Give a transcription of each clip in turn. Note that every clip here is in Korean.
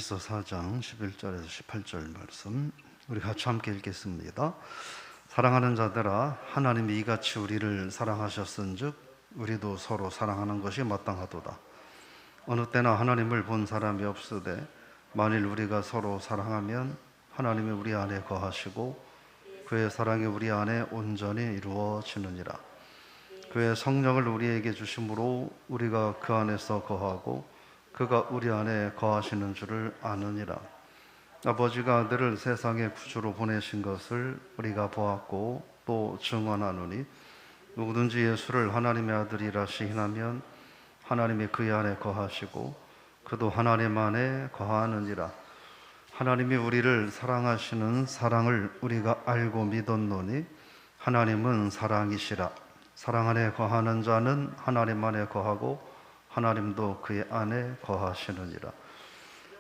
요한일서 4장 11절에서 18절 말씀 우리 같이 함께 읽겠습니다. 사랑하는 자들아, 하나님이 이같이 우리를 사랑하셨은즉 우리도 서로 사랑하는 것이 마땅하도다. 어느 때나 하나님을 본 사람이 없으되 만일 우리가 서로 사랑하면 하나님이 우리 안에 거하시고 그의 사랑이 우리 안에 온전히 이루어지느니라. 그의 성령을 우리에게 주심으로 우리가 그 안에서 거하고 그가 우리 안에 거하시는 줄을 아느니라. 아버지가 아들을 세상의 구주로 보내신 것을 우리가 보았고 또 증언하노니 누구든지 예수를 하나님의 아들이라 시인하면 하나님이 그의 안에 거하시고 그도 하나님 안에 거하느니라. 하나님이 우리를 사랑하시는 사랑을 우리가 알고 믿었노니 하나님은 사랑이시라. 사랑 안에 거하는 자는 하나님 안에 거하고 하나님도 그의 안에 거하시느니라.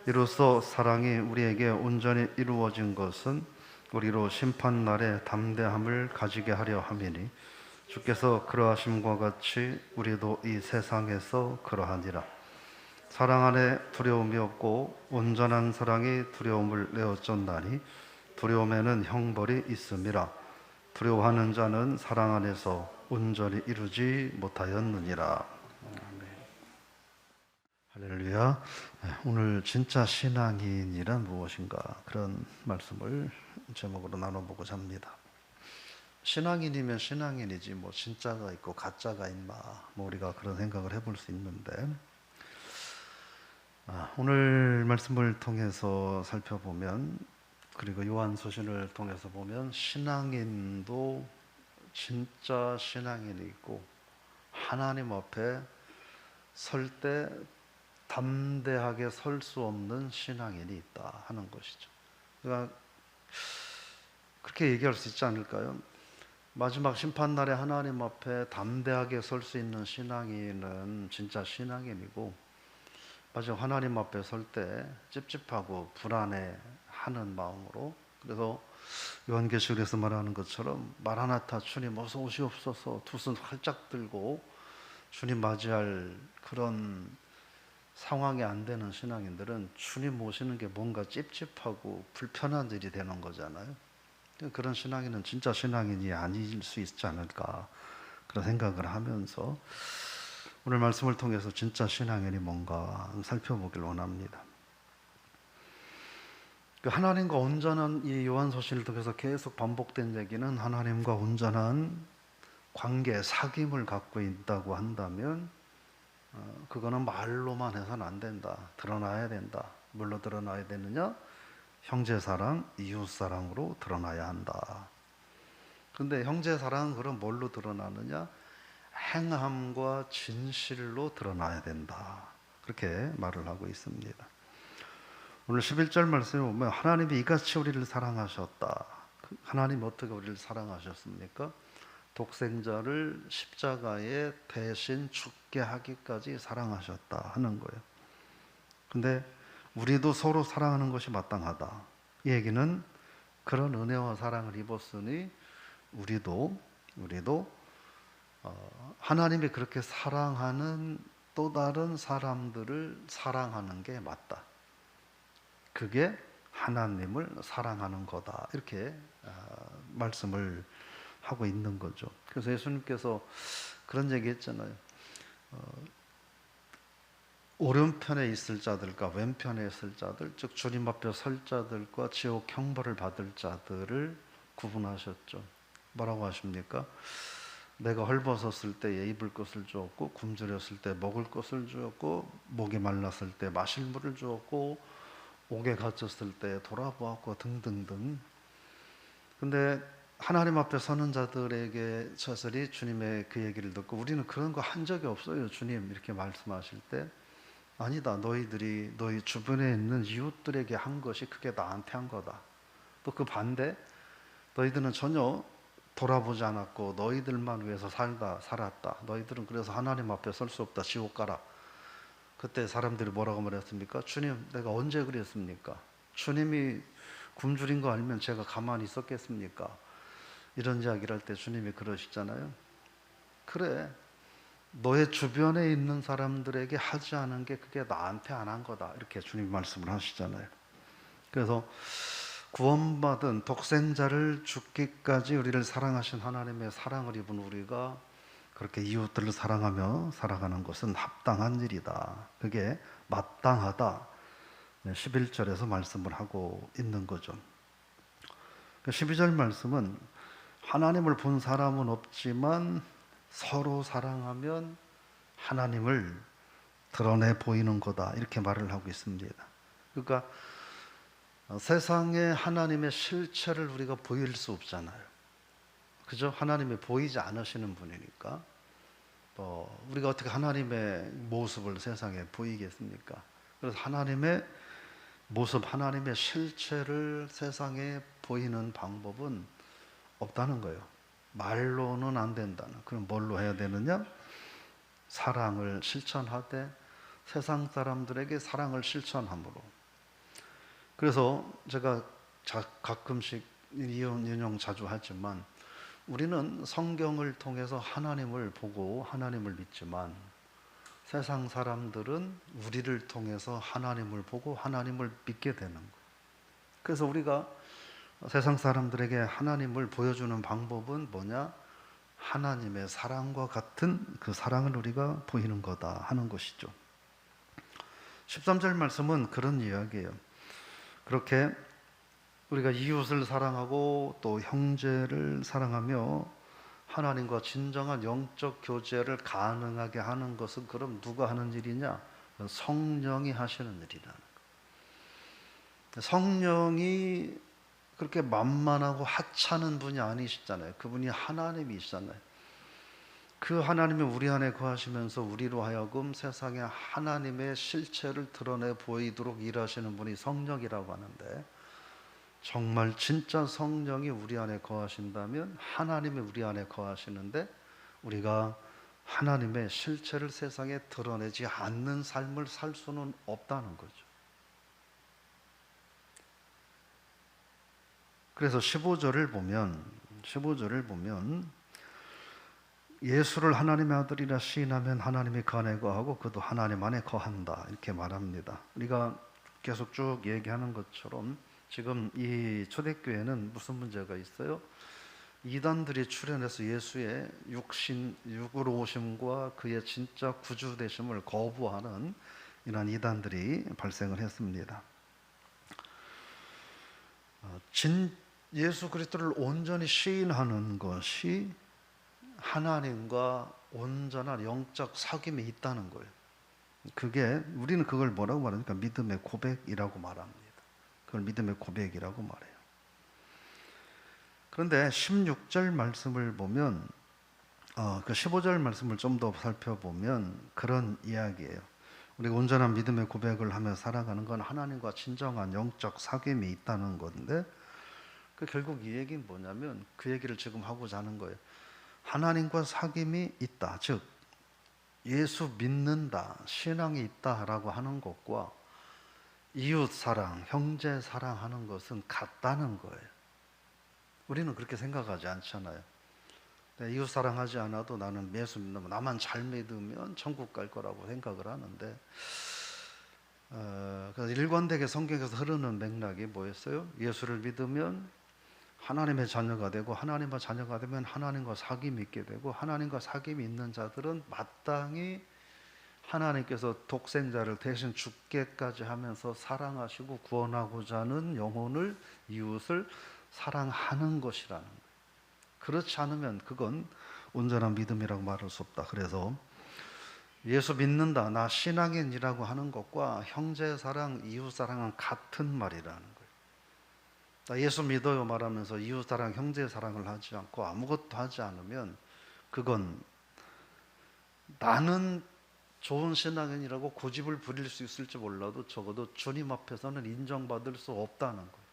이로써 사랑이 우리에게 온전히 이루어진 것은 우리로 심판날에 담대함을 가지게 하려 함이니 주께서 그러하심과 같이 우리도 이 세상에서 그러하니라. 사랑 안에 두려움이 없고 온전한 사랑이 두려움을 내어쫓나니 두려움에는 형벌이 있음이라. 두려워하는 자는 사랑 안에서 온전히 이루지 못하였느니라. 할렐루야. 오늘 진짜 신앙인이란 무엇인가, 그런 말씀을 제목으로 나눠보고자 합니다. 신앙인이면 신앙인이지 뭐 진짜가 있고 가짜가 있나, 뭐 우리가 그런 생각을 해볼 수 있는데, 오늘 말씀을 통해서 살펴보면, 그리고 요한서신을 통해서 보면 신앙인도 진짜 신앙인이 있고 하나님 앞에 설 때 담대하게 설 수 없는 신앙인이 있다 하는 것이죠. 그러니까 그렇게 얘기할 수 있지 않을까요? 마지막 심판날에 하나님 앞에 담대하게 설 수 있는 신앙인은 진짜 신앙인이고, 마지막 하나님 앞에 설 때 찝찝하고 불안해하는 마음으로, 그래서 요한계시록에서 말하는 것처럼 마라나타 주님 어서 오시옵소서 두 손 활짝 들고 주님 맞이할 그런 상황이 안 되는 신앙인들은 주님 모시는 게 뭔가 찝찝하고 불편한 일이 되는 거잖아요. 그런 신앙인은 진짜 신앙인이 아닐 수 있지 않을까, 그런 생각을 하면서 오늘 말씀을 통해서 진짜 신앙인이 뭔가 살펴보길 원합니다. 하나님과 온전한 이 요한서신을 통해서 계속 반복된 얘기는 하나님과 온전한 관계, 사귐을 갖고 있다고 한다면 그거는 말로만 해서는 안 된다. 드러나야 된다. 뭘로 드러나야 되느냐? 형제사랑, 이웃사랑으로 드러나야 한다. 그런데 형제사랑은 그럼 뭘로 드러나느냐? 행함과 진실로 드러나야 된다. 그렇게 말을 하고 있습니다. 오늘 11절 말씀에 보면 하나님이 이같이 우리를 사랑하셨다. 하나님이 어떻게 우리를 사랑하셨습니까? 독생자를 십자가에 대신 죽게 하기까지 사랑하셨다 하는 거예요. 근데 우리도 서로 사랑하는 것이 마땅하다. 이 얘기는 그런 은혜와 사랑을 입었으니 우리도 하나님이 그렇게 사랑하는 또 다른 사람들을 사랑하는 게 맞다. 그게 하나님을 사랑하는 거다. 이렇게 말씀을 하고 있는 거죠. 그래서 예수님께서 그런 얘기 했잖아요. 오른편에 있을 자들과 왼편에 있을 자들, 즉 주님 앞에 설 자들과 지옥 형벌을 받을 자들을 구분하셨죠. 뭐라고 하십니까? 내가 헐벗었을 때에 입을 것을 주었고, 굶주렸을 때 먹을 것을 주었고, 목이 말랐을 때 마실 물을 주었고, 옥에 갇혔을 때 돌아보았고 등등등. 근데 하나님 앞에 서는 자들에게 저들이 주님의 그 얘기를 듣고 우리는 그런 거 한 적이 없어요 주님, 이렇게 말씀하실 때, 아니다, 너희들이 너희 주변에 있는 이웃들에게 한 것이 그게 나한테 한 거다. 또 그 반대, 너희들은 전혀 돌아보지 않았고 너희들만 위해서 살았다. 너희들은 그래서 하나님 앞에 설 수 없다. 지옥 가라. 그때 사람들이 뭐라고 말했습니까? 주님, 내가 언제 그랬습니까? 주님이 굶주린 거 알면 제가 가만히 있었겠습니까? 이런 이야기를 할 때 주님이 그러시잖아요. 그래, 너의 주변에 있는 사람들에게 하지 않은 게 그게 나한테 안 한 거다. 이렇게 주님 말씀을 하시잖아요. 그래서 구원받은 독생자를 죽기까지 우리를 사랑하신 하나님의 사랑을 입은 우리가 그렇게 이웃들을 사랑하며 살아가는 것은 합당한 일이다. 그게 마땅하다. 11절에서 말씀을 하고 있는 거죠. 12절 말씀은 하나님을 본 사람은 없지만 서로 사랑하면 하나님을 드러내 보이는 거다. 이렇게 말을 하고 있습니다. 그러니까 세상에 하나님의 실체를 우리가 보일 수 없잖아요. 그죠? 하나님이 보이지 않으시는 분이니까 우리가 어떻게 하나님의 모습을 세상에 보이겠습니까? 그래서 하나님의 모습, 하나님의 실체를 세상에 보이는 방법은 없다는 거예요. 말로는 안 된다는. 그럼 뭘로 해야 되느냐? 사랑을 실천하되 세상 사람들에게 사랑을 실천함으로. 그래서 제가 가끔씩 인용 자주 하지만 우리는 성경을 통해서 하나님을 보고 하나님을 믿지만 세상 사람들은 우리를 통해서 하나님을 보고 하나님을 믿게 되는 거예요. 그래서 우리가 세상 사람들에게 하나님을 보여주는 방법은 뭐냐? 하나님의 사랑과 같은 그 사랑을 우리가 보이는 거다 하는 것이죠. 13절 말씀은 그런 이야기예요. 그렇게 우리가 이웃을 사랑하고 또 형제를 사랑하며 하나님과 진정한 영적 교제를 가능하게 하는 것은 그럼 누가 하는 일이냐? 성령이 하시는 일이라는 거예요. 성령이 그렇게 만만하고 하찮은 분이 아니시잖아요. 그분이 하나님이시잖아요. 그 하나님이 우리 안에 거하시면서 우리로 하여금 세상에 하나님의 실체를 드러내 보이도록 일하시는 분이 성령이라고 하는데, 정말 진짜 성령이 우리 안에 거하신다면 하나님이 우리 안에 거하시는데 우리가 하나님의 실체를 세상에 드러내지 않는 삶을 살 수는 없다는 거죠. 그래서 15절을 보면 예수를 하나님의 아들이라 시인하면 하나님이 그 안에 거하고 그도 하나님 안에 거한다, 이렇게 말합니다. 우리가 계속 쭉 얘기하는 것처럼 지금 이 초대교회는 무슨 문제가 있어요? 이단들이 출현해서 예수의 육으로 오심과 그의 진짜 구주 되심을 거부하는 이러한 이단들이 발생을 했습니다. 예수 그리스도를 온전히 시인하는 것이 하나님과 온전한 영적 사귐이 있다는 거예요. 그게 우리는 그걸 뭐라고 말합니까? 믿음의 고백이라고 말합니다. 그걸 믿음의 고백이라고 말해요. 그런데 16절 말씀을 보면 그 15절 말씀을 좀 더 살펴보면 그런 이야기예요. 우리가 온전한 믿음의 고백을 하며 살아가는 건 하나님과 진정한 영적 사귐이 있다는 건데, 결국 이 얘기는 뭐냐면 그 얘기를 지금 하고자 하는 거예요. 하나님과 사귐이 있다, 즉 예수 믿는다, 신앙이 있다라고 하는 것과 이웃 사랑, 형제 사랑하는 것은 같다는 거예요. 우리는 그렇게 생각하지 않잖아요. 이웃 사랑하지 않아도 나는 예수 믿으면, 나만 잘 믿으면 천국 갈 거라고 생각을 하는데, 그래서 일관되게 성경에서 흐르는 맥락이 뭐였어요? 예수를 믿으면 하나님의 자녀가 되고, 하나님과 자녀가 되면 하나님과 사귐이 있게 되고, 하나님과 사귐이 있는 자들은 마땅히 하나님께서 독생자를 대신 죽게까지 하면서 사랑하시고 구원하고자 하는 영혼을, 이웃을 사랑하는 것이라는 거예요. 그렇지 않으면 그건 온전한 믿음이라고 말할 수 없다. 그래서 예수 믿는다, 나 신앙인이라고 하는 것과 형제 사랑, 이웃 사랑은 같은 말이라는 거예요. 나 예수 믿어요 말하면서 이웃 사랑, 형제 사랑을 하지 않고 아무것도 하지 않으면 그건 나는 좋은 신앙인이라고 고집을 부릴 수 있을지 몰라도 적어도 주님 앞에서는 인정받을 수 없다는 거예요.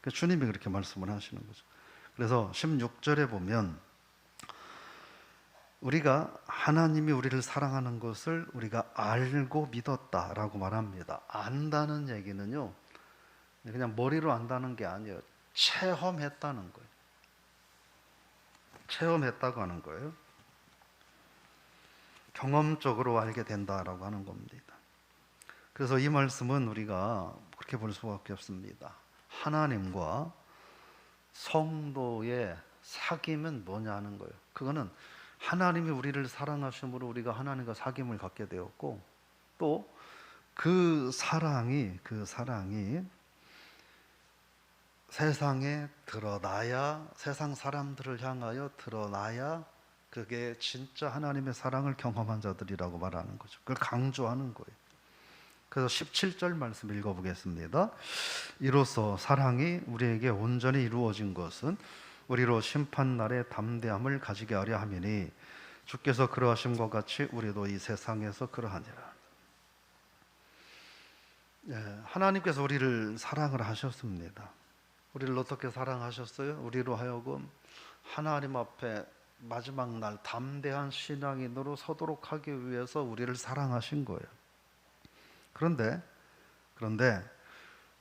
그래서 주님이 그렇게 말씀을 하시는 거죠. 그래서 16절에 보면 우리가 하나님이 우리를 사랑하는 것을 우리가 알고 믿었다라고 말합니다. 안다는 얘기는요, 그냥 머리로 안다는 게 아니에요. 체험했다는 거예요. 체험했다고 하는 거예요. 경험적으로 알게 된다라고 하는 겁니다. 그래서 이 말씀은 우리가 그렇게 볼 수밖에 없습니다. 하나님과 성도의 사귐은 뭐냐는 거예요. 그거는 하나님이 우리를 사랑하심으로 우리가 하나님과 사귐을 갖게 되었고, 또 그 사랑이 세상에 드러나야, 세상 사람들을 향하여 드러나야 그게 진짜 하나님의 사랑을 경험한 자들이라고 말하는 거죠. 그걸 강조하는 거예요. 그래서 17절 말씀 읽어보겠습니다. 이로써 사랑이 우리에게 온전히 이루어진 것은 우리로 심판날의 담대함을 가지게 하려 함이니 주께서 그러하심과 같이 우리도 이 세상에서 그러하니라. 하나님께서 우리를 사랑을 하셨습니다. 우리를 어떻게 사랑하셨어요? 우리로 하여금 하나님 앞에 마지막 날 담대한 신앙인으로 서도록 하기 위해서 우리를 사랑하신 거예요. 그런데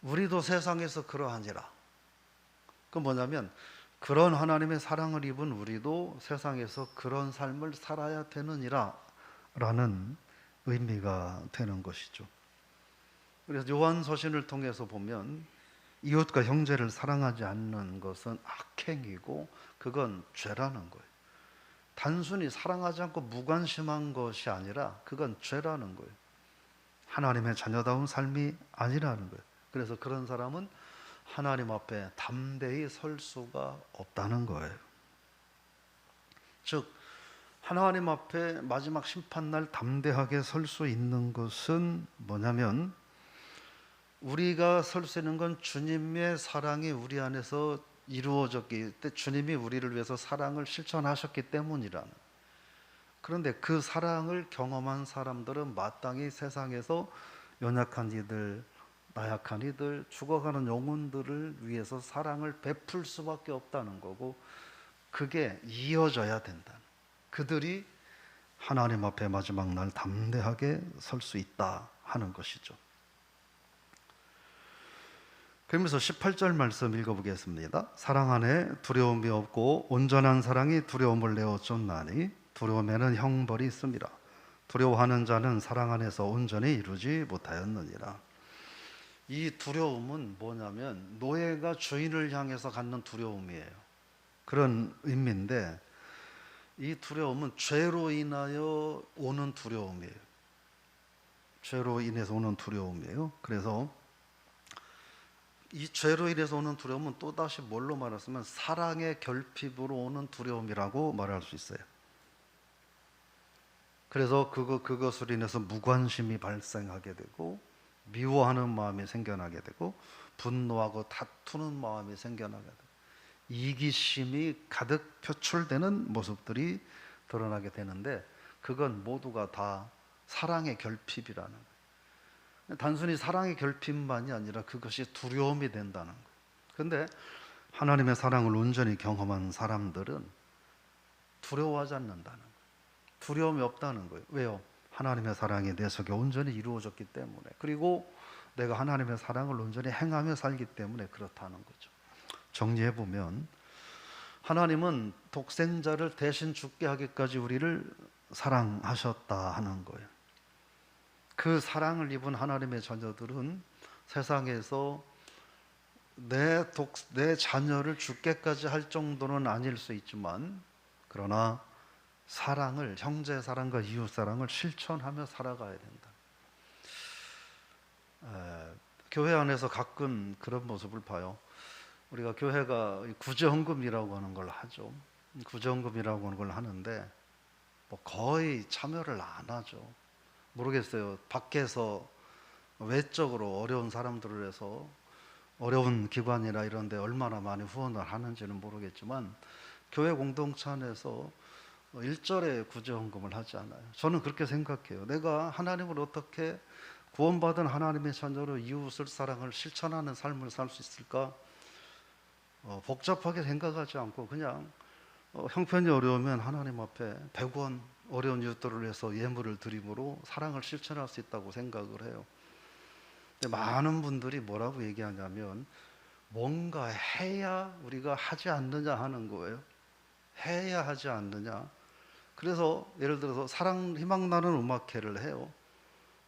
우리도 세상에서 그러하니라. 그 뭐냐면 그런 하나님의 사랑을 입은 우리도 세상에서 그런 삶을 살아야 되느니라 라는 의미가 되는 것이죠. 그래서 요한서신을 통해서 보면 이웃과 형제를 사랑하지 않는 것은 악행이고 그건 죄라는 거예요. 단순히 사랑하지 않고 무관심한 것이 아니라 그건 죄라는 거예요. 하나님의 자녀다운 삶이 아니라는 거예요. 그래서 그런 사람은 하나님 앞에 담대히 설 수가 없다는 거예요. 즉 하나님 앞에 마지막 심판날 담대하게 설 수 있는 것은 뭐냐면, 우리가 설 수 있는 건 주님의 사랑이 우리 안에서 이루어졌기 때문에, 주님이 우리를 위해서 사랑을 실천하셨기 때문이라는. 그런데 그 사랑을 경험한 사람들은 마땅히 세상에서 연약한 이들, 나약한 이들, 죽어가는 영혼들을 위해서 사랑을 베풀 수밖에 없다는 거고, 그게 이어져야 된다. 그들이 하나님 앞에 마지막 날 담대하게 설 수 있다 하는 것이죠. 그러면서 18절 말씀 읽어보겠습니다. 사랑 안에 두려움이 없고 온전한 사랑이 두려움을 내어 쫓나니 두려움에는 형벌이 있습니다. 두려워하는 자는 사랑 안에서 온전히 이루지 못하였느니라. 이 두려움은 뭐냐면 노예가 주인을 향해서 갖는 두려움이에요. 그런 의미인데, 이 두려움은 죄로 인하여 오는 두려움이에요. 죄로 인해서 오는 두려움이에요. 그래서 이 죄로 인해서 오는 두려움은 또다시 뭘로 말했으면 사랑의 결핍으로 오는 두려움이라고 말할 수 있어요. 그래서 그것으로 인해서 무관심이 발생하게 되고, 미워하는 마음이 생겨나게 되고, 분노하고 다투는 마음이 생겨나게 되고, 이기심이 가득 표출되는 모습들이 드러나게 되는데, 그건 모두가 다 사랑의 결핍이라는 거예요. 단순히 사랑의 결핍만이 아니라 그것이 두려움이 된다는 거예요. 그런데 하나님의 사랑을 온전히 경험한 사람들은 두려워하지 않는다는 거예요. 두려움이 없다는 거예요. 왜요? 하나님의 사랑이 내 속에 온전히 이루어졌기 때문에, 그리고 내가 하나님의 사랑을 온전히 행하며 살기 때문에 그렇다는 거죠. 정리해보면 하나님은 독생자를 대신 죽게 하기까지 우리를 사랑하셨다 하는 거예요. 그 사랑을 입은 하나님의 자녀들은 세상에서 내 자녀를 죽게까지 할 정도는 아닐 수 있지만, 그러나 사랑을, 형제 사랑과 이웃 사랑을 실천하며 살아가야 된다. 교회 안에서 가끔 그런 모습을 봐요. 우리가 교회가 구제헌금이라고 하는 걸 하죠. 구제헌금이라고 하는 걸 하는데 뭐 거의 참여를 안 하죠. 모르겠어요. 밖에서 외적으로 어려운 사람들을 해서 어려운 기관이나 이런 데 얼마나 많이 후원을 하는지는 모르겠지만, 교회 공동체 안에서 일절에 구제헌금을 하지 않아요. 저는 그렇게 생각해요. 내가 하나님을 어떻게, 구원받은 하나님의 자녀로 이웃을 사랑을 실천하는 삶을 살 수 있을까? 복잡하게 생각하지 않고 그냥 형편이 어려우면 하나님 앞에 100원 어려운 이웃들을 위해서 예물을 드림으로 사랑을 실천할 수 있다고 생각을 해요. 근데 많은 분들이 뭐라고 얘기하냐면 뭔가 해야 우리가 하지 않느냐 하는 거예요. 해야 하지 않느냐. 그래서 예를 들어서 사랑 희망 나는 음악회를 해요.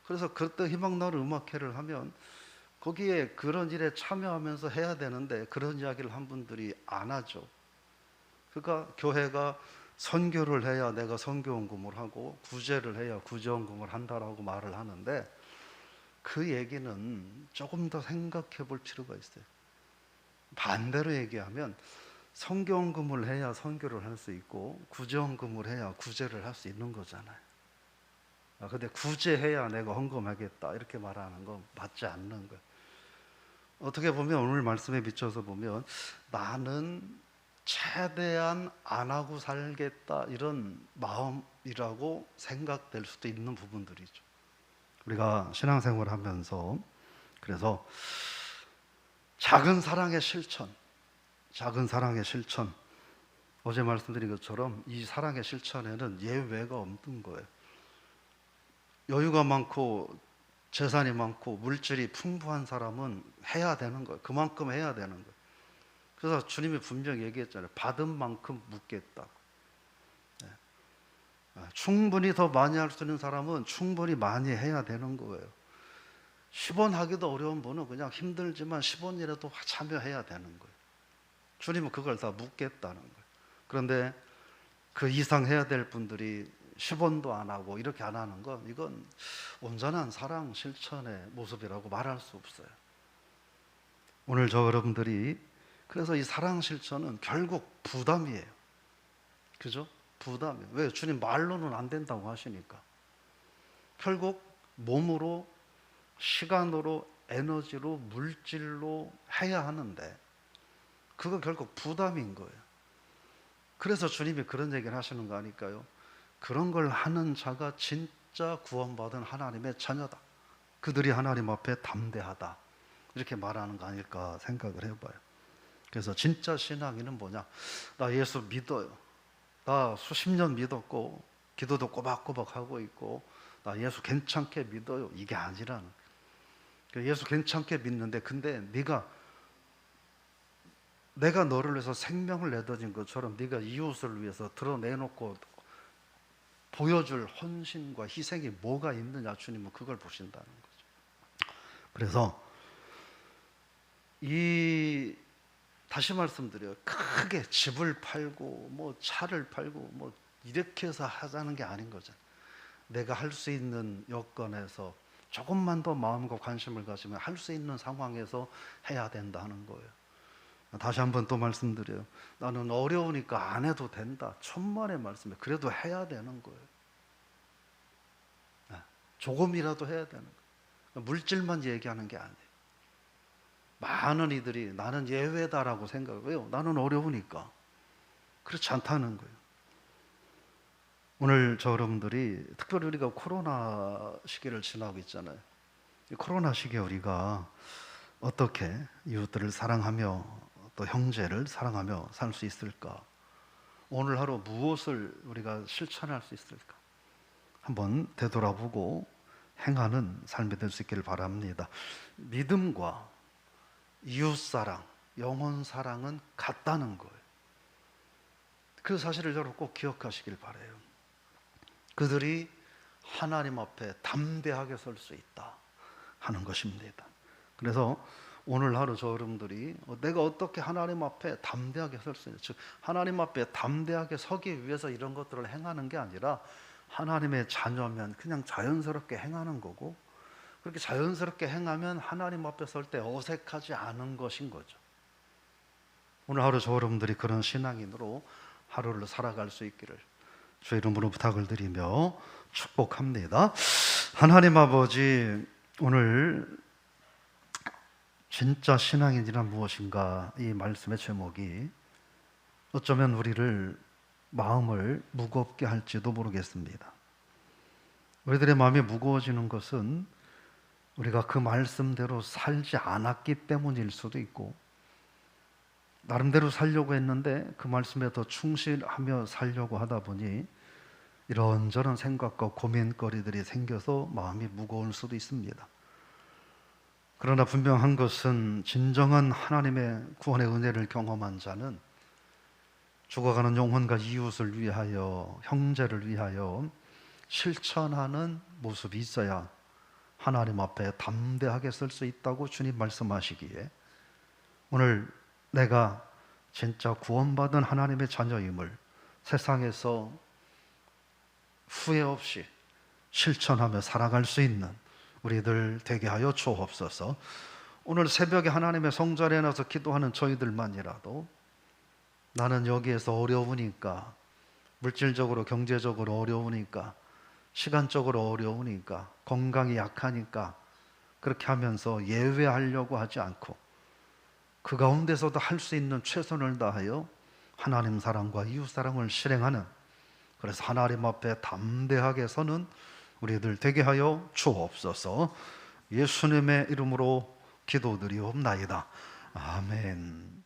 그래서 그때 희망 나는 음악회를 하면 거기에 그런 일에 참여하면서 해야 되는데 그런 이야기를 한 분들이 안 하죠. 그러니까 교회가 선교를 해야 내가 선교원금을 하고 구제를 해야 구제원금을 한다라고 말을 하는데 그 얘기는 조금 더 생각해 볼 필요가 있어요. 반대로 얘기하면 선교원금을 해야 선교를 할 수 있고 구제원금을 해야 구제를 할 수 있는 거잖아요. 근데 구제해야 내가 헌금하겠다 이렇게 말하는 건 맞지 않는 거예요. 어떻게 보면 오늘 말씀에 비춰서 보면 나는 최대한 안 하고 살겠다 이런 마음이라고 생각될 수도 있는 부분들이죠. 우리가 신앙생활을 하면서 그래서 작은 사랑의 실천, 어제 말씀드린 것처럼 이 사랑의 실천에는 예외가 없는 거예요. 여유가 많고 재산이 많고 물질이 풍부한 사람은 해야 되는 거예요. 그만큼 해야 되는 거예요. 그래서 주님이 분명히 얘기했잖아요. 받은 만큼 묻겠다. 충분히 더 많이 할 수 있는 사람은 충분히 많이 해야 되는 거예요. 10원 하기도 어려운 분은 그냥 힘들지만 10원이라도 참여해야 되는 거예요. 주님은 그걸 다 묻겠다는 거예요. 그런데 그 이상 해야 될 분들이 10원도 안 하고 이렇게 안 하는 건 이건 온전한 사랑 실천의 모습이라고 말할 수 없어요. 오늘 저 여러분들이 그래서 이 사랑 실천은 결국 부담이에요. 그죠? 부담이에요. 왜? 주님 말로는 안 된다고 하시니까. 결국 몸으로, 시간으로, 에너지로, 물질로 해야 하는데 그건 결국 부담인 거예요. 그래서 주님이 그런 얘기를 하시는 거 아닐까요? 그런 걸 하는 자가 진짜 구원받은 하나님의 자녀다. 그들이 하나님 앞에 담대하다. 이렇게 말하는 거 아닐까 생각을 해봐요. 그래서 진짜 신앙인은 뭐냐? 나 예수 믿어요. 나 수십 년 믿었고 기도도 꼬박꼬박 하고 있고 나 예수 괜찮게 믿어요. 이게 아니라는 거예요. 예수 괜찮게 믿는데 근데 내가 너를 위해서 생명을 내던진 것처럼 네가 이웃을 위해서 드러내놓고 보여줄 헌신과 희생이 뭐가 있느냐 주님은 그걸 보신다는 거죠. 그래서 다시 말씀드려요. 크게 집을 팔고 뭐 차를 팔고 뭐 이렇게 해서 하자는 게 아닌 거죠. 내가 할 수 있는 여건에서 조금만 더 마음과 관심을 가지면 할 수 있는 상황에서 해야 된다는 거예요. 다시 한번 또 말씀드려요. 나는 어려우니까 안 해도 된다. 천만의 말씀이에요. 그래도 해야 되는 거예요. 조금이라도 해야 되는 거예요. 물질만 얘기하는 게 아니에요. 많은 이들이 나는 예외다라고 생각해요. 나는 어려우니까. 그렇지 않다는 거예요. 오늘 저 여러분들이 특별히 우리가 코로나 시기를 지나고 있잖아요. 이 코로나 시기에 우리가 어떻게 이웃들을 사랑하며 또 형제를 사랑하며 살 수 있을까? 오늘 하루 무엇을 우리가 실천할 수 있을까? 한번 되돌아보고 행하는 삶이 될 수 있기를 바랍니다. 믿음과 이웃사랑, 영혼사랑은 같다는 거예요. 그 사실을 여러분 꼭 기억하시길 바라요. 그들이 하나님 앞에 담대하게 설 수 있다 하는 것입니다. 그래서 오늘 하루 저 여러분들이 내가 어떻게 하나님 앞에 담대하게 설 수 있냐, 즉 하나님 앞에 담대하게 서기 위해서 이런 것들을 행하는 게 아니라 하나님의 자녀면 그냥 자연스럽게 행하는 거고 그렇게 자연스럽게 행하면 하나님 앞에 설 때 어색하지 않은 것인 거죠. 오늘 하루 저 여러분들이 그런 신앙인으로 하루를 살아갈 수 있기를 주의 이름으로 부탁을 드리며 축복합니다. 하나님 아버지, 오늘 진짜 신앙인이란 무엇인가 이 말씀의 제목이 어쩌면 우리를 마음을 무겁게 할지도 모르겠습니다. 우리들의 마음이 무거워지는 것은 우리가 그 말씀대로 살지 않았기 때문일 수도 있고 나름대로 살려고 했는데 그 말씀에 더 충실하며 살려고 하다 보니 이런저런 생각과 고민거리들이 생겨서 마음이 무거울 수도 있습니다. 그러나 분명한 것은 진정한 하나님의 구원의 은혜를 경험한 자는 죽어가는 영혼과 이웃을 위하여, 형제를 위하여 실천하는 모습이 있어야 하나님 앞에 담대하게 설 수 있다고 주님 말씀하시기에, 오늘 내가 진짜 구원받은 하나님의 자녀임을 세상에서 후회 없이 실천하며 살아갈 수 있는 우리들 되게 하여 주옵소서. 오늘 새벽에 하나님의 성전에 나서 기도하는 저희들만이라도 나는 여기에서 어려우니까, 물질적으로 경제적으로 어려우니까, 시간적으로 어려우니까, 건강이 약하니까 그렇게 하면서 예외하려고 하지 않고 그 가운데서도 할 수 있는 최선을 다하여 하나님 사랑과 이웃 사랑을 실행하는, 그래서 하나님 앞에 담대하게 서는 우리들 되게 하여 주옵소서. 예수님의 이름으로 기도드리옵나이다. 아멘.